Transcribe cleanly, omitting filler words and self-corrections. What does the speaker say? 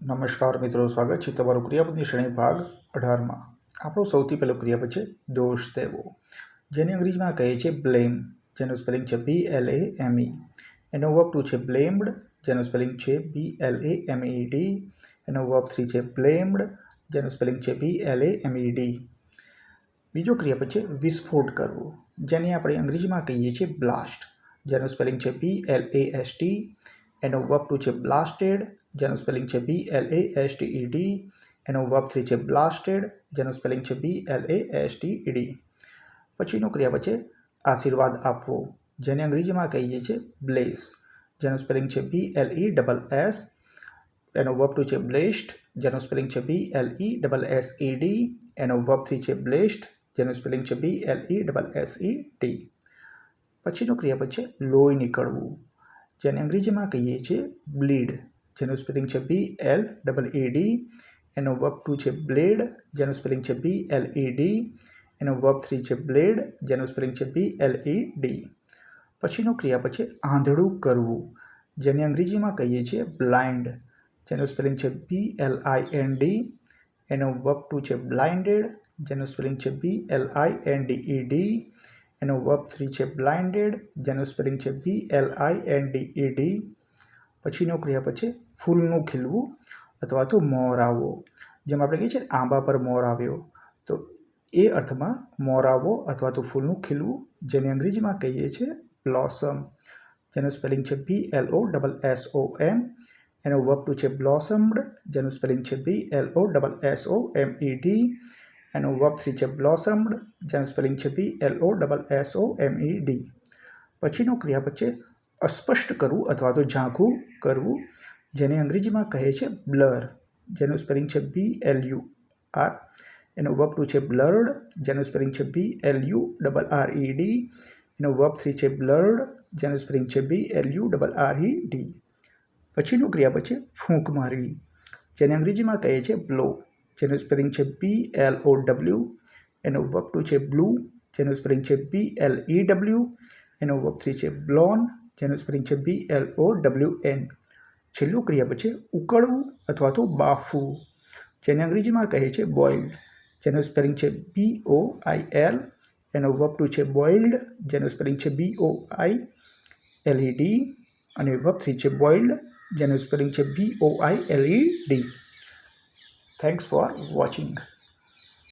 નમસ્કાર મિત્રો, સ્વાગત છે તમારું ક્રિયાપદની શ્રેણી ભાગ 18માં। આપણો સૌથી પહેલો ક્રિયાપદ છે દોષ દેવો, જેને અંગ્રેજીમાં કહે છે બ્લેમ, જેનું સ્પેલિંગ છે BLAME। એનો વર્બ 2 છે બ્લેમ્ડ, જેનું સ્પેલિંગ છે BLAMED। એનો વર્બ 3 છે બ્લેમ્ડ, જેનું સ્પેલિંગ છે BLAMED। બીજો ક્રિયાપદ છે વિસ્ફોટ કરવો, જેને આપણે અંગ્રેજીમાં કહીએ છીએ બ્લાસ્ટ, જેનું સ્પેલિંગ છે BLAST। એનો વર્બ 2 છે બ્લાસ્ટેડ, જેનું સ્પેલિંગ છે BLASTED। એનો વર્બ 3 છે બ્લાસ્ટેડ, જેનું સ્પેલિંગ છે BLASTED। પછીનો ક્રિયાપદ છે આશીર્વાદ આપવો, જેને અંગ્રેજીમાં કહીએ છીએ બ્લેસ, જેનું સ્પેલિંગ છે BLESS। એનો વર્બ 2 છે બ્લેસ્ડ, જેનું સ્પેલિંગ છે BLESSED। એનો વર્બ 3 છે બ્લેસ્ડ, જેનું સ્પેલિંગ છે BLESSED। પછીનો ક્રિયાપદ છે લોહી નીકળવું, જેને અંગ્રેજીમાં કહીએ છીએ બ્લીડ, જેનું સ્પેલિંગ છે BLEED। એનો વર્બ 2 છે બ્લેડ, જેનું સ્પેલિંગ છે BLED। એનો વર્બ 3 છે બ્લેડ, જેનું સ્પેલિંગ છે BLED। પછીનો ક્રિયાપદ છે આંધળું કરવું, જેને અંગ્રેજીમાં કહીએ છીએ બ્લાઇન્ડ, જેનું સ્પેલિંગ છે BLIND। એનો વર્બ 2 છે બ્લાઇન્ડેડ, જેનું સ્પેલિંગ છે BLINDED। એનો વર્બ 3 છે બ્લાઇન્ડેડ, જેનું સ્પેલિંગ છે BLINDED। પછીનો ક્રિયાપદ છે ફૂલનું ખીલવું અથવા તો મોર આવવો, જેમ આપણે કહીએ છીએ આંબા પર મોર આવ્યો, તો એ અર્થમાં મોર આવવો અથવા તો ફૂલનું ખીલવું, જેને અંગ્રેજીમાં કહીએ છીએ બ્લોસમ, જેનું સ્પેલિંગ છે BLOSSOM। એનો વર્બ 2 છે બ્લોસમ્ડ, જેનું સ્પેલિંગ છે BLOSSOMED। એનો વર્બ 3 છે બ્લોસમ્ડ, જેનું સ્પેલિંગ છે BLOSSOMED। પછીનો ક્રિયાપદ છે અસ્પષ્ટ કરવું અથવા તો ઝાંખું કરવું, જેને અંગ્રેજીમાં કહે છે બ્લર, જેનું સ્પેલિંગ છે BLUR। એનો વર્બ 2 છે બ્લર્ડ, જેનું સ્પેલિંગ છે BLURRED। એનો વર્બ 3 છે બ્લર્ડ, જેનું સ્પેલિંગ છે BLURRED। પછીનું ક્રિયાપદ છે ફૂંક મારવી, જેને અંગ્રેજીમાં કહે છે બ્લો, જેનું સ્પેલિંગ છે BLOW। એનો વર્બ 2 છે બ્લુ, જેનું સ્પેલિંગ છે BLEW। એનો વર્બ 3 છે બ્લોન, જેનું સ્પેલિંગ છે BLOWN। છેલ્લું ક્રિયાપદ છે ઉકળવું અથવા તો બાફવું, જેને અંગ્રેજીમાં કહે છે બોઇલ્ડ, જેનું સ્પેલિંગ છે BOIL। એનો વર્બ 2 છે બોઇલ્ડ, જેનું સ્પેલિંગ છે BOILED। અને વર્બ 3 છે બોઇલ્ડ, જેનું સ્પેલિંગ છે BOILED। Thanks for watching.